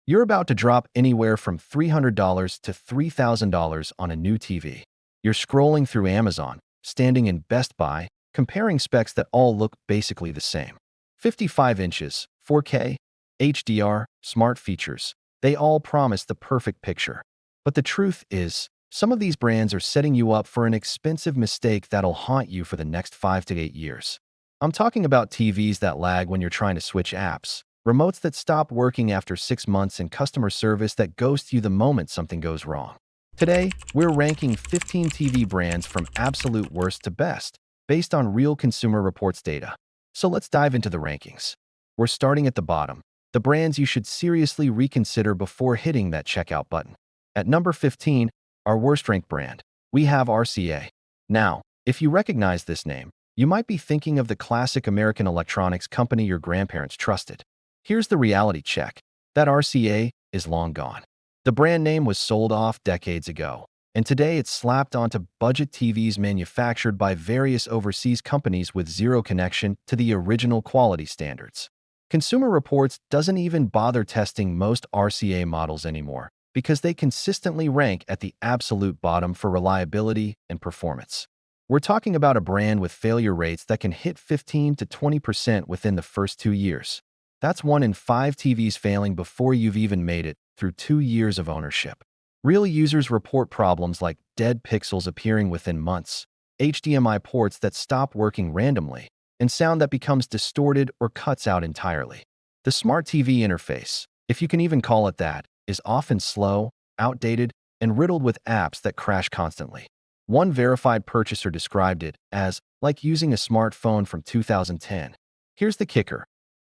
You're about to drop anywhere from $300 to $3,000 on a new TV. You're scrolling through Amazon, standing in Best Buy, comparing specs that all look basically the same. 55 inches, 4K, HDR, smart features. They all promise the perfect picture. But the truth is, some of these brands are setting you up for an expensive mistake that'll haunt you for the next 5 to 8 years. I'm talking about TVs that lag when you're trying to switch apps, remotes that stop working after 6 months, and customer service that ghosts you the moment something goes wrong. Today, we're ranking 15 TV brands from absolute worst to best, based on real Consumer Reports data. So let's dive into the rankings. We're starting at the bottom, the brands you should seriously reconsider before hitting that checkout button. At number 15, our worst-ranked brand, we have RCA. Now, if you recognize this name, you might be thinking of the classic American electronics company your grandparents trusted. Here's the reality check. That RCA is long gone. The brand name was sold off decades ago, and today it's slapped onto budget TVs manufactured by various overseas companies with zero connection to the original quality standards. Consumer Reports doesn't even bother testing most RCA models anymore because they consistently rank at the absolute bottom for reliability and performance. We're talking about a brand with failure rates that can hit 15 to 20% within the first 2 years. That's 1 in 5 TVs failing before you've even made it through 2 years of ownership. Real users report problems like dead pixels appearing within months, HDMI ports that stop working randomly, and sound that becomes distorted or cuts out entirely. The smart TV interface, if you can even call it that, is often slow, outdated, and riddled with apps that crash constantly. One verified purchaser described it as like using a smartphone from 2010. Here's the kicker.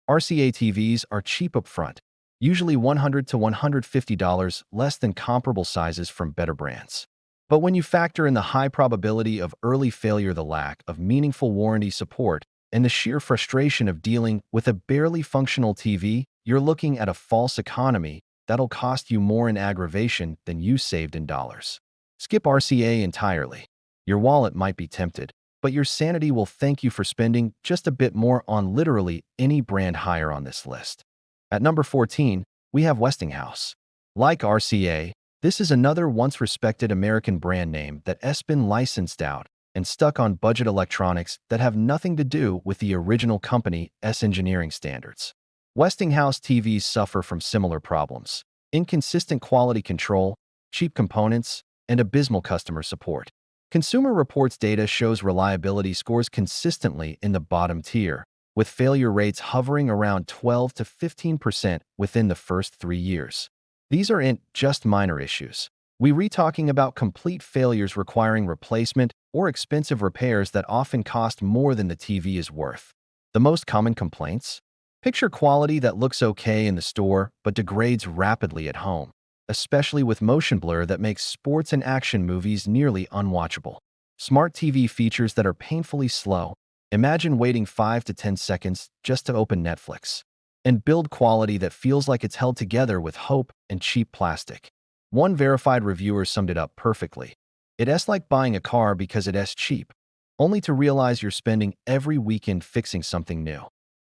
RCA TVs are cheap upfront, usually $100 to $150 less than comparable sizes from better brands. But when you factor in the high probability of early failure, the lack of meaningful warranty support, and the sheer frustration of dealing with a barely functional TV, you're looking at a false economy that'll cost you more in aggravation than you saved in dollars. Skip RCA entirely. Your wallet might be tempted, but your sanity will thank you for spending just a bit more on literally any brand higher on this list. At number 14, we have Westinghouse. Like RCA, this is another once respected American brand name that has been licensed out and stuck on budget electronics that have nothing to do with the original company's engineering standards. Westinghouse TVs suffer from similar problems: inconsistent quality control, cheap components, and abysmal customer support. Consumer Reports data shows reliability scores consistently in the bottom tier, with failure rates hovering around 12 to 15% within the first 3 years. These aren't just minor issues. We're talking about complete failures requiring replacement or expensive repairs that often cost more than the TV is worth. The most common complaints? Picture quality that looks okay in the store but degrades rapidly at home, especially with motion blur that makes sports and action movies nearly unwatchable. Smart TV features that are painfully slow. Imagine waiting 5 to 10 seconds just to open Netflix. And build quality that feels like it's held together with hope and cheap plastic. One verified reviewer summed it up perfectly. It's like buying a car because it's cheap, only to realize you're spending every weekend fixing something new.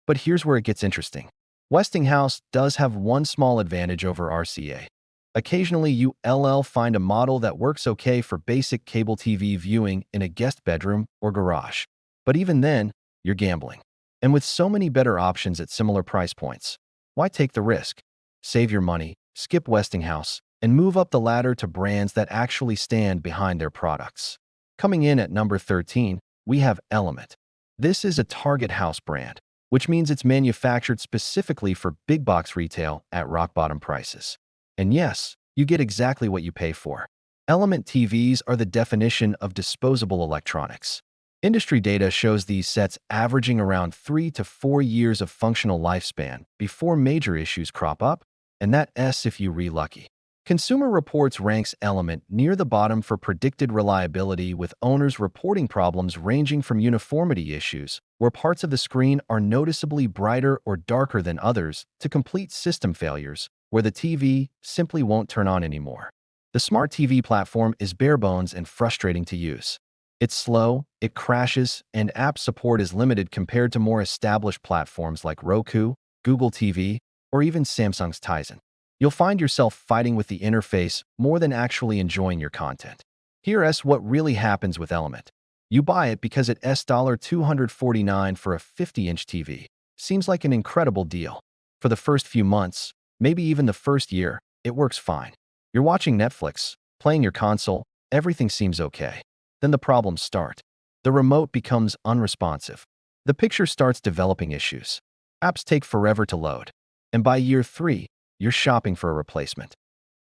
But here's where it gets interesting. Westinghouse does have one small advantage over RCA. Occasionally, you'll find a model that works okay for basic cable TV viewing in a guest bedroom or garage. But even then, you're gambling. And with so many better options at similar price points, why take the risk? Save your money, skip Westinghouse, and move up the ladder to brands that actually stand behind their products. Coming in at number 13, we have Element. This is a Target House brand, which means it's manufactured specifically for big box retail at rock-bottom prices. And yes, you get exactly what you pay for. Element TVs are the definition of disposable electronics. Industry data shows these sets averaging around 3 to 4 years of functional lifespan before major issues crop up, and that's if you're lucky. Consumer Reports ranks Element near the bottom for predicted reliability, with owners reporting problems ranging from uniformity issues, where parts of the screen are noticeably brighter or darker than others, to complete system failures, where the TV simply won't turn on anymore. The smart TV platform is bare bones and frustrating to use. It's slow, it crashes, and app support is limited compared to more established platforms like Roku, Google TV, or even Samsung's Tizen. You'll find yourself fighting with the interface more than actually enjoying your content. Here's what really happens with Element. You buy it because it's $249 for a 50-inch TV. Seems like an incredible deal. For the first few months, maybe even the first year, it works fine. You're watching Netflix, playing your console, everything seems okay. Then the problems start. The remote becomes unresponsive. The picture starts developing issues. Apps take forever to load. And by year 3, you're shopping for a replacement.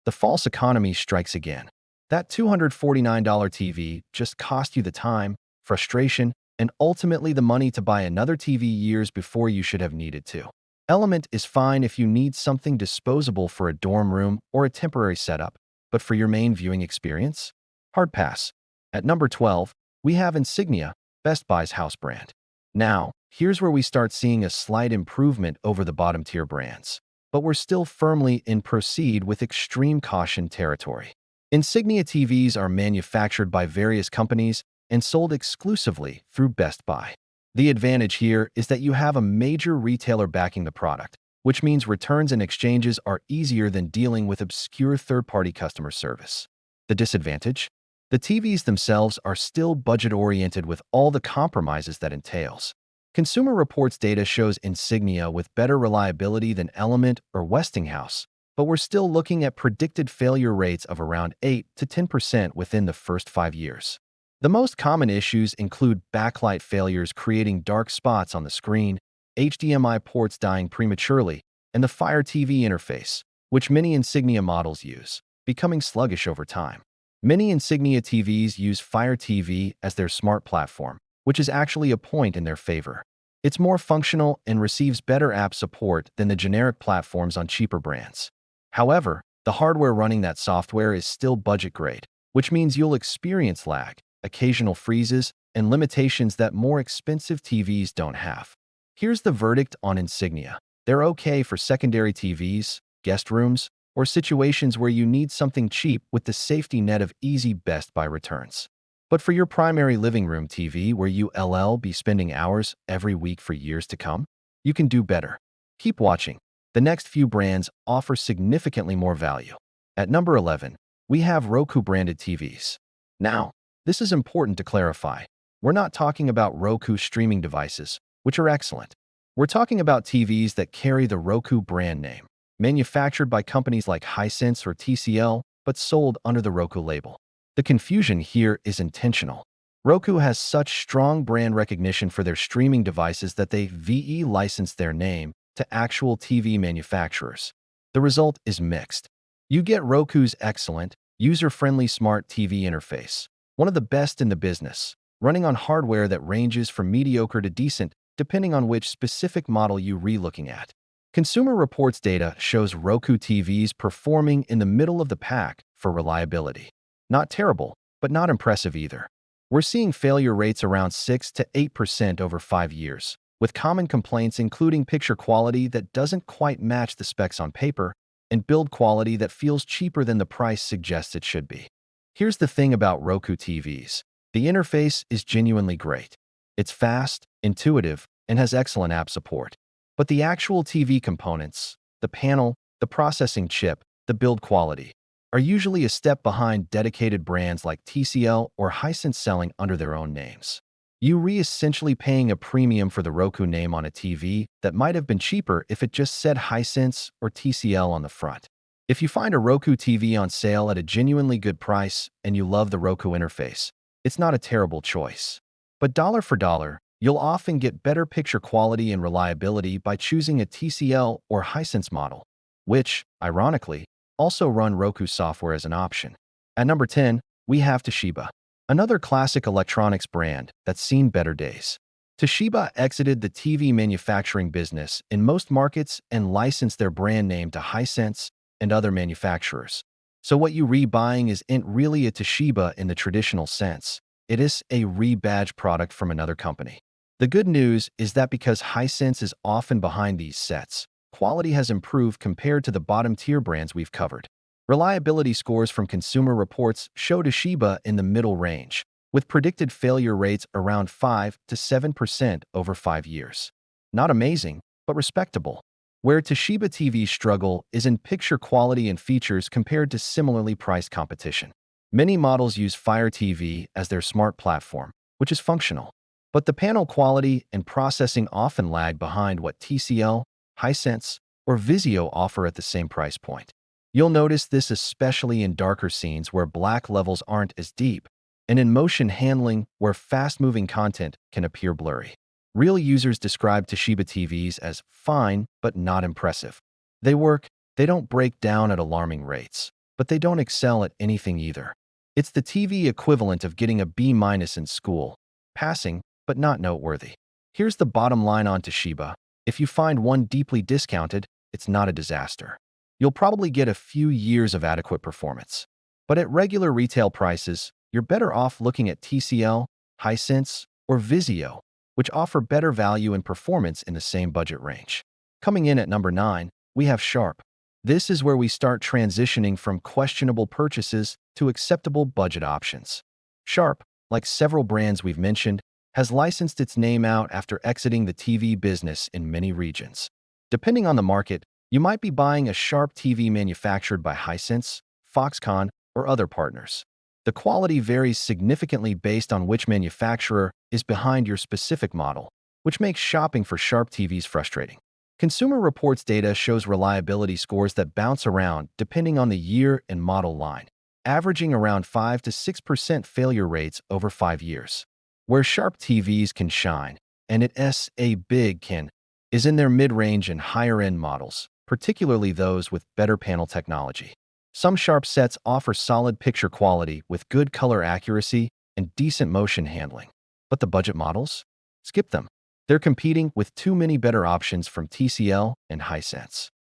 The false economy strikes again. That $249 TV just cost you the time, frustration, and ultimately the money to buy another TV years before you should have needed to. Element is fine if you need something disposable for a dorm room or a temporary setup, but for your main viewing experience? Hard pass. At number 12, we have Insignia, Best Buy's house brand. Now, here's where we start seeing a slight improvement over the bottom-tier brands. But we're still firmly in proceed with extreme caution territory. Insignia TVs are manufactured by various companies and sold exclusively through Best Buy. The advantage here is that you have a major retailer backing the product, which means returns and exchanges are easier than dealing with obscure third-party customer service. The disadvantage? The TVs themselves are still budget-oriented with all the compromises that entails. Consumer Reports data shows Insignia with better reliability than Element or Westinghouse, but we're still looking at predicted failure rates of around 8 to 10% within the first 5 years. The most common issues include backlight failures creating dark spots on the screen, HDMI ports dying prematurely, and the Fire TV interface, which many Insignia models use, becoming sluggish over time. Many Insignia TVs use Fire TV as their smart platform, which is actually a point in their favor. It's more functional and receives better app support than the generic platforms on cheaper brands. However, the hardware running that software is still budget-grade, which means you'll experience lag, occasional freezes, and limitations that more expensive TVs don't have. Here's the verdict on Insignia. They're okay for secondary TVs, guest rooms, or situations where you need something cheap with the safety net of easy Best Buy returns. But for your primary living room TV where you'll be spending hours every week for years to come, you can do better. Keep watching. The next few brands offer significantly more value. At number 11, we have Roku-branded TVs. Now, this is important to clarify. We're not talking about Roku streaming devices, which are excellent. We're talking about TVs that carry the Roku brand name, manufactured by companies like Hisense or TCL, but sold under the Roku label. The confusion here is intentional. Roku has such strong brand recognition for their streaming devices that they licensed their name to actual TV manufacturers. The result is mixed. You get Roku's excellent, user-friendly smart TV interface, one of the best in the business, running on hardware that ranges from mediocre to decent depending on which specific model you're looking at. Consumer Reports data shows Roku TVs performing in the middle of the pack for reliability. Not terrible, but not impressive either. We're seeing failure rates around 6 to 8% over 5 years, with common complaints including picture quality that doesn't quite match the specs on paper and build quality that feels cheaper than the price suggests it should be. Here's the thing about Roku TVs. The interface is genuinely great. It's fast, intuitive, and has excellent app support. But the actual TV components, the panel, the processing chip, the build quality, are usually a step behind dedicated brands like TCL or Hisense selling under their own names. You're essentially paying a premium for the Roku name on a TV that might have been cheaper if it just said Hisense or TCL on the front. If you find a Roku TV on sale at a genuinely good price and you love the Roku interface, it's not a terrible choice. But dollar for dollar, you'll often get better picture quality and reliability by choosing a TCL or Hisense model, which, ironically, also run Roku software as an option. At number 10, we have Toshiba, another classic electronics brand that's seen better days. Toshiba exited the TV manufacturing business in most markets and licensed their brand name to Hisense and other manufacturers. So what you're rebuying isn't really a Toshiba in the traditional sense. It is a rebadged product from another company. The good news is that because Hisense is often behind these sets, quality has improved compared to the bottom-tier brands we've covered. Reliability scores from Consumer Reports show Toshiba in the middle range, with predicted failure rates around 5 to 7% over 5 years. Not amazing, but respectable. Where Toshiba TVs struggle is in picture quality and features compared to similarly priced competition. Many models use Fire TV as their smart platform, which is functional. But the panel quality and processing often lag behind what TCL, Hisense, or Vizio offer at the same price point. You'll notice this especially in darker scenes where black levels aren't as deep, and in motion handling where fast-moving content can appear blurry. Real users describe Toshiba TVs as fine but not impressive. They work, they don't break down at alarming rates, but they don't excel at anything either. It's the TV equivalent of getting a B- in school, passing but not noteworthy. Here's the bottom line on Toshiba. If you find one deeply discounted, it's not a disaster. You'll probably get a few years of adequate performance. But at regular retail prices, you're better off looking at TCL, Hisense, or Vizio, which offer better value and performance in the same budget range. Coming in at number 9, we have Sharp. This is where we start transitioning from questionable purchases to acceptable budget options. Sharp, like several brands we've mentioned, has licensed its name out after exiting the TV business in many regions. Depending on the market, you might be buying a Sharp TV manufactured by Hisense, Foxconn, or other partners. The quality varies significantly based on which manufacturer is behind your specific model, which makes shopping for Sharp TVs frustrating. Consumer Reports data shows reliability scores that bounce around depending on the year and model line, averaging around 5 to 6% failure rates over 5 years. Where Sharp TVs can shine, and it's a big can, is in their mid-range and higher-end models, particularly those with better panel technology. Some Sharp sets offer solid picture quality with good color accuracy and decent motion handling. But the budget models? Skip them. They're competing with too many better options from TCL and Hisense.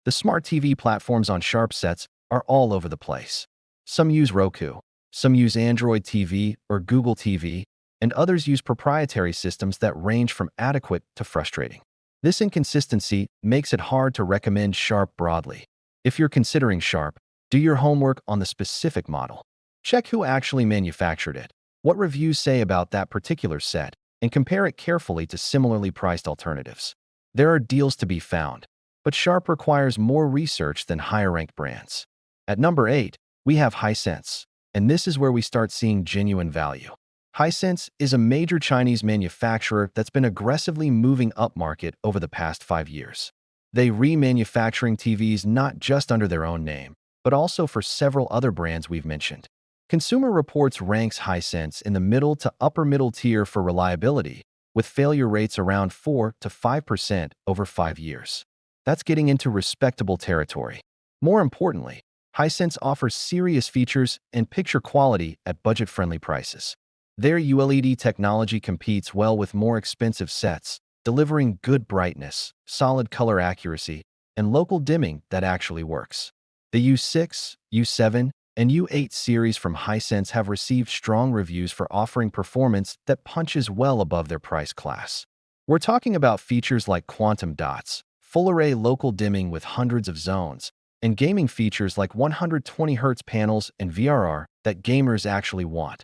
The smart TV platforms on Sharp sets are all over the place. Some use Roku, some use Android TV or Google TV, and others use proprietary systems that range from adequate to frustrating. This inconsistency makes it hard to recommend Sharp broadly. If you're considering Sharp, do your homework on the specific model. Check who actually manufactured it, what reviews say about that particular set, and compare it carefully to similarly priced alternatives. There are deals to be found, but Sharp requires more research than higher-ranked brands. At number 8, we have Hisense, and this is where we start seeing genuine value. Hisense is a major Chinese manufacturer that's been aggressively moving upmarket over the past 5 years. They remanufacturing TVs not just under their own name, but also for several other brands we've mentioned. Consumer Reports ranks Hisense in the middle to upper middle tier for reliability, with failure rates around 4 to 5% over 5 years. That's getting into respectable territory. More importantly, Hisense offers serious features and picture quality at budget-friendly prices. Their ULED technology competes well with more expensive sets, delivering good brightness, solid color accuracy, and local dimming that actually works. The U6, U7, and U8 series from Hisense have received strong reviews for offering performance that punches well above their price class. We're talking about features like quantum dots, full-array local dimming with hundreds of zones, and gaming features like 120Hz panels and VRR that gamers actually want,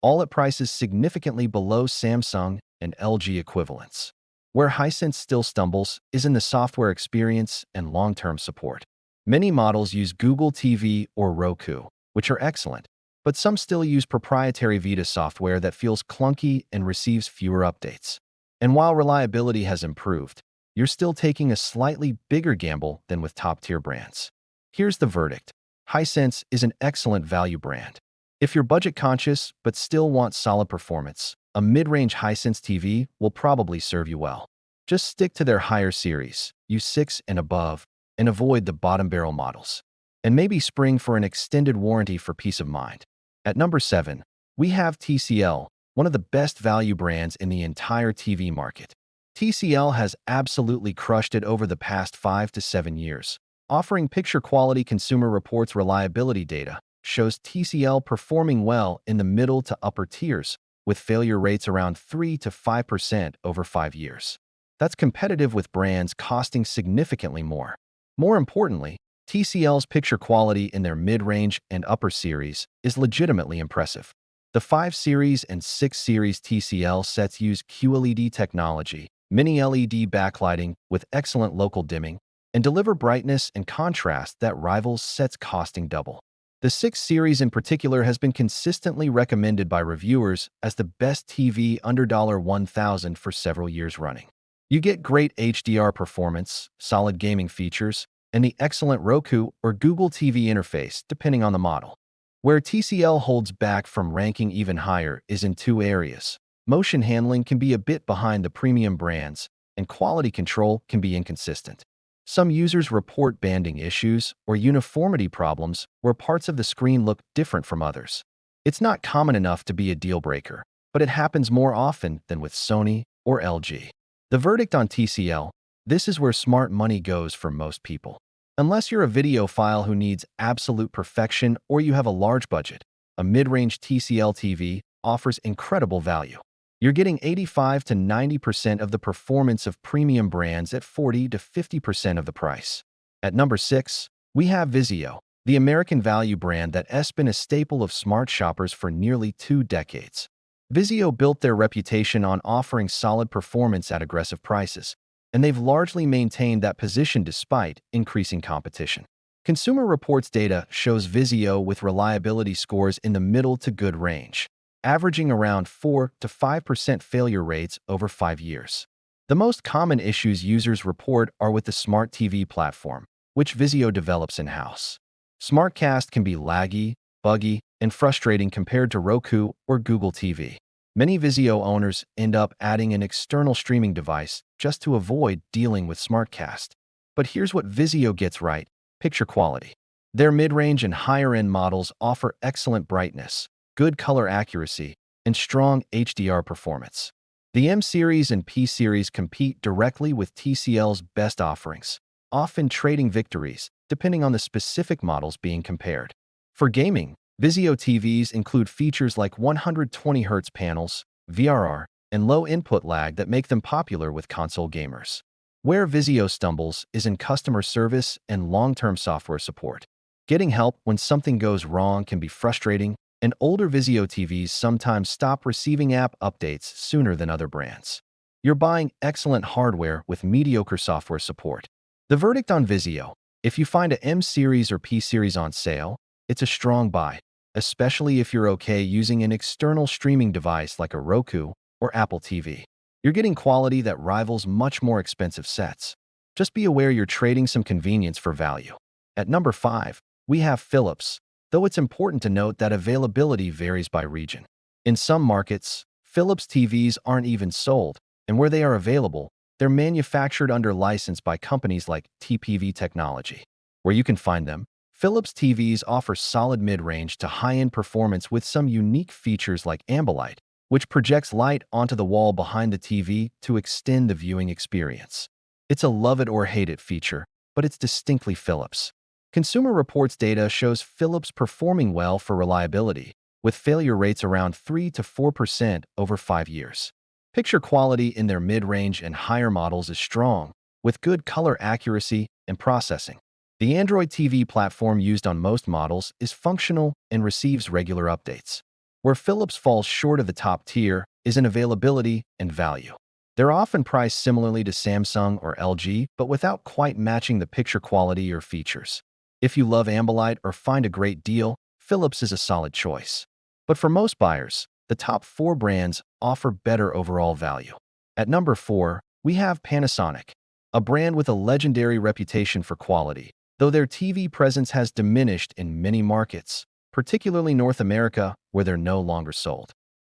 all at prices significantly below Samsung and LG equivalents. Where Hisense still stumbles is in the software experience and long-term support. Many models use Google TV or Roku, which are excellent, but some still use proprietary Vita software that feels clunky and receives fewer updates. And while reliability has improved, you're still taking a slightly bigger gamble than with top-tier brands. Here's the verdict. Hisense is an excellent value brand. If you're budget-conscious but still want solid performance, a mid-range Hisense TV will probably serve you well. Just stick to their higher series, U6 and above, and avoid the bottom-barrel models. And maybe spring for an extended warranty for peace of mind. At number 7, we have TCL, one of the best value brands in the entire TV market. TCL has absolutely crushed it over the past 5 to 7 years. Offering picture-quality Consumer Reports reliability data shows TCL performing well in the middle to upper tiers, with failure rates around 3 to 5% over 5 years. That's competitive with brands costing significantly more. More importantly, TCL's picture quality in their mid-range and upper series is legitimately impressive. The 5 Series and 6 Series TCL sets use QLED technology, mini LED backlighting with excellent local dimming, and deliver brightness and contrast that rivals sets costing double. The 6 series in particular has been consistently recommended by reviewers as the best TV under $1,000 for several years running. You get great HDR performance, solid gaming features, and the excellent Roku or Google TV interface, depending on the model. Where TCL holds back from ranking even higher is in 2 areas. Motion handling can be a bit behind the premium brands, and quality control can be inconsistent. Some users report banding issues or uniformity problems where parts of the screen look different from others. It's not common enough to be a deal breaker, but it happens more often than with Sony or LG. The verdict on TCL: this is where smart money goes for most people. Unless you're a videophile who needs absolute perfection or you have a large budget, a mid-range TCL TV offers incredible value. You're getting 85 to 90% of the performance of premium brands at 40 to 50% of the price. At number 6, we have Vizio, the American value brand that has been a staple of smart shoppers for nearly 2 decades. Vizio built their reputation on offering solid performance at aggressive prices, and they've largely maintained that position despite increasing competition. Consumer Reports data shows Vizio with reliability scores in the middle to good range, averaging around 4 to 5% failure rates over 5 years. The most common issues users report are with the Smart TV platform, which Vizio develops in-house. SmartCast can be laggy, buggy, and frustrating compared to Roku or Google TV. Many Vizio owners end up adding an external streaming device just to avoid dealing with SmartCast. But here's what Vizio gets right: picture quality. Their mid-range and higher-end models offer excellent brightness, good color accuracy, and strong HDR performance. The M Series and P Series compete directly with TCL's best offerings, often trading victories depending on the specific models being compared. For gaming, Vizio TVs include features like 120Hz panels, VRR, and low input lag that make them popular with console gamers. Where Vizio stumbles is in customer service and long-term software support. Getting help when something goes wrong can be frustrating, and older Vizio TVs sometimes stop receiving app updates sooner than other brands. You're buying excellent hardware with mediocre software support. The verdict on Vizio: if you find a M Series or P Series on sale, it's a strong buy, especially if you're okay using an external streaming device like a Roku or Apple TV. You're getting quality that rivals much more expensive sets. Just be aware you're trading some convenience for value. At number 5, we have Philips, though it's important to note that availability varies by region. In some markets, Philips TVs aren't even sold, and where they are available, they're manufactured under license by companies like TPV Technology. Where you can find them, Philips TVs offer solid mid-range to high-end performance with some unique features like Ambilight, which projects light onto the wall behind the TV to extend the viewing experience. It's a love-it-or-hate-it feature, but it's distinctly Philips. Consumer Reports data shows Philips performing well for reliability, with failure rates around 3 to 4% over 5 years. Picture quality in their mid-range and higher models is strong, with good color accuracy and processing. The Android TV platform used on most models is functional and receives regular updates. Where Philips falls short of the top tier is in availability and value. They're often priced similarly to Samsung or LG, but without quite matching the picture quality or features. If you love Ambilight or find a great deal, Philips is a solid choice. But for most buyers, the top 4 brands offer better overall value. At number 4, we have Panasonic, a brand with a legendary reputation for quality, though their TV presence has diminished in many markets, particularly North America, where they're no longer sold.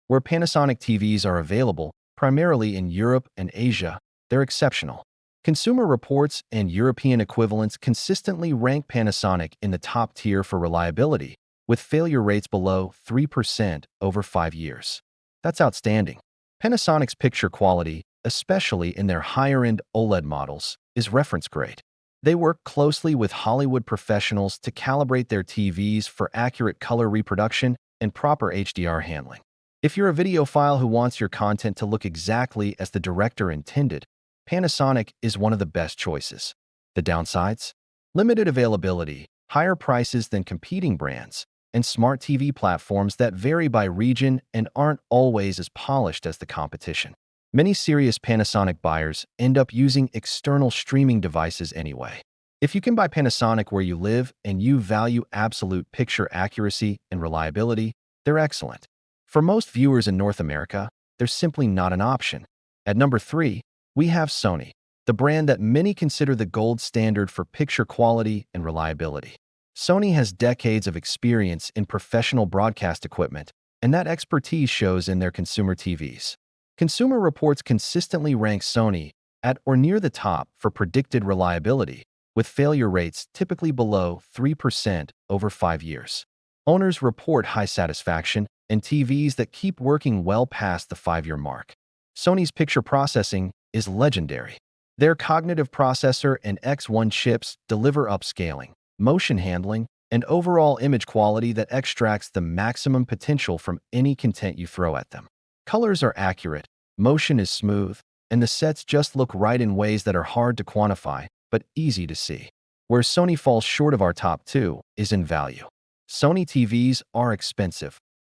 Where Panasonic TVs are available, primarily in Europe and Asia, they're exceptional. Consumer Reports and European equivalents consistently rank Panasonic in the top tier for reliability, with failure rates below 3% over 5 years. That's outstanding. Panasonic's picture quality, especially in their higher-end OLED models, is reference grade. They work closely with Hollywood professionals to calibrate their TVs for accurate color reproduction and proper HDR handling. If you're a videophile who wants your content to look exactly as the director intended, Panasonic is one of the best choices. The downsides? Limited availability, higher prices than competing brands, and smart TV platforms that vary by region and aren't always as polished as the competition. Many serious Panasonic buyers end up using external streaming devices anyway. If you can buy Panasonic where you live and you value absolute picture accuracy and reliability, they're excellent. For most viewers in North America, they're simply not an option. At number 3, we have Sony, the brand that many consider the gold standard for picture quality and reliability. Sony has decades of experience in professional broadcast equipment, and that expertise shows in their consumer TVs. Consumer Reports consistently rank Sony at or near the top for predicted reliability, with failure rates typically below 3% over 5 years. Owners report high satisfaction and TVs that keep working well past the 5-year mark. Sony's picture processing is legendary. Their cognitive processor and X1 chips deliver upscaling, motion handling, and overall image quality that extracts the maximum potential from any content you throw at them. Colors are accurate, motion is smooth, and the sets just look right in ways that are hard to quantify, but easy to see. Where Sony falls short of our top 2 is in value. Sony TVs are expensive,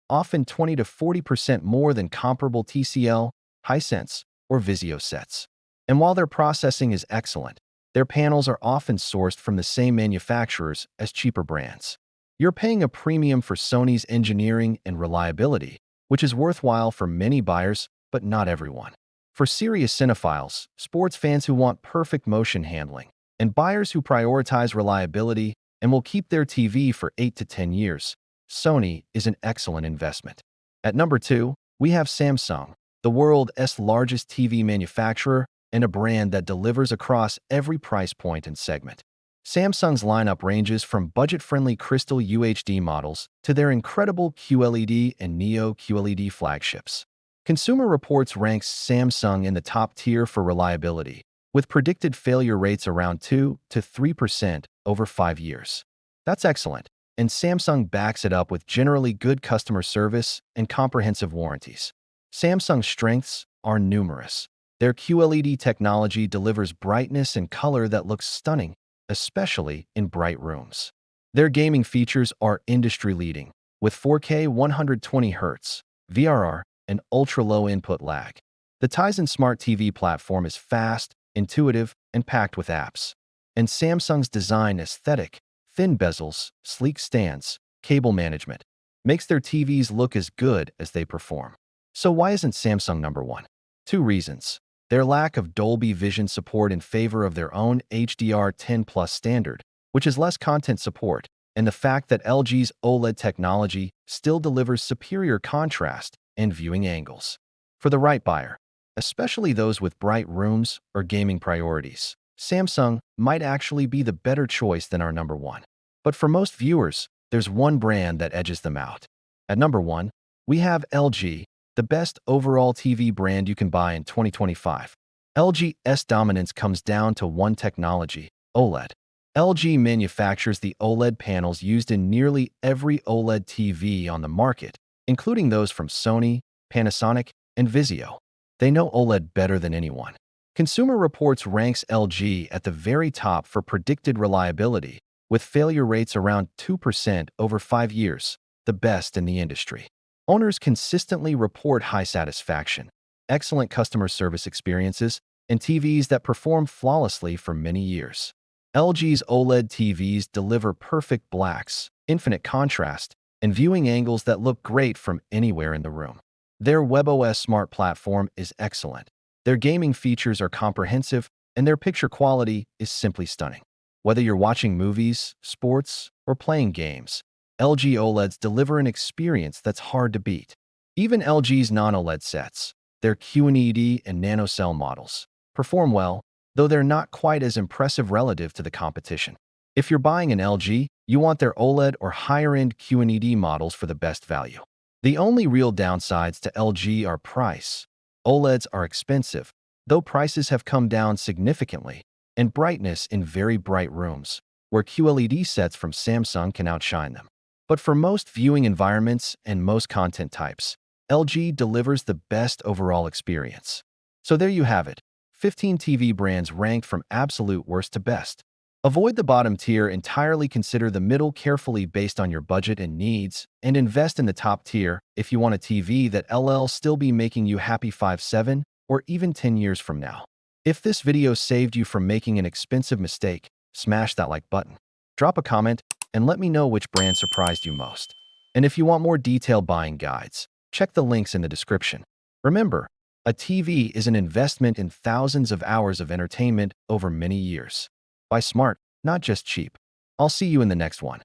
often 20 to 40% more than comparable TCL, Hisense, or Vizio sets. And while their processing is excellent, their panels are often sourced from the same manufacturers as cheaper brands. You're paying a premium for Sony's engineering and reliability, which is worthwhile for many buyers, but not everyone. For serious cinephiles, sports fans who want perfect motion handling, and buyers who prioritize reliability and will keep their TV for 8 to 10 years, Sony is an excellent investment. At number 2, we have Samsung, the world's largest TV manufacturer and a brand that delivers across every price point and segment. Samsung's lineup ranges from budget-friendly Crystal UHD models to their incredible QLED and Neo QLED flagships. Consumer Reports ranks Samsung in the top tier for reliability, with predicted failure rates around 2 to 3% over 5 years. That's excellent, and Samsung backs it up with generally good customer service and comprehensive warranties. Samsung's strengths are numerous. Their QLED technology delivers brightness and color that looks stunning, especially in bright rooms. Their gaming features are industry-leading, with 4K 120Hz, VRR, and ultra-low input lag. The Tizen Smart TV platform is fast, intuitive, and packed with apps. And Samsung's design aesthetic, thin bezels, sleek stands, cable management, makes their TVs look as good as they perform. So why isn't Samsung number 1? 2 reasons. Their lack of Dolby Vision support in favor of their own HDR10 Plus standard, which is less content support, and the fact that LG's OLED technology still delivers superior contrast and viewing angles. For the right buyer, especially those with bright rooms or gaming priorities, Samsung might actually be the better choice than our number 1. But for most viewers, there's one brand that edges them out. At number 1, we have LG, the best overall TV brand you can buy in 2025. LG's dominance comes down to one technology, OLED. LG manufactures the OLED panels used in nearly every OLED TV on the market, including those from Sony, Panasonic, and Vizio. They know OLED better than anyone. Consumer Reports ranks LG at the very top for predicted reliability, with failure rates around 2% over 5 years, the best in the industry. Owners consistently report high satisfaction, excellent customer service experiences, and TVs that perform flawlessly for many years. LG's OLED TVs deliver perfect blacks, infinite contrast, and viewing angles that look great from anywhere in the room. Their WebOS smart platform is excellent. Their gaming features are comprehensive, and their picture quality is simply stunning. Whether you're watching movies, sports, or playing games, LG OLEDs deliver an experience that's hard to beat. Even LG's non-OLED sets, their QLED and NanoCell models, perform well, though they're not quite as impressive relative to the competition. If you're buying an LG, you want their OLED or higher-end QLED models for the best value. The only real downsides to LG are price. OLEDs are expensive, though prices have come down significantly, and brightness in very bright rooms, where QLED sets from Samsung can outshine them. But for most viewing environments and most content types, LG delivers the best overall experience. So there you have it, 15 TV brands ranked from absolute worst to best. Avoid the bottom tier, entirely consider the middle carefully based on your budget and needs, and invest in the top tier if you want a TV that'll still be making you happy 5-7 or even 10 years from now. If this video saved you from making an expensive mistake, smash that like button. Drop a comment and let me know which brand surprised you most. And if you want more detailed buying guides, check the links in the description. Remember, a TV is an investment in thousands of hours of entertainment over many years. Buy smart, not just cheap. I'll see you in the next one.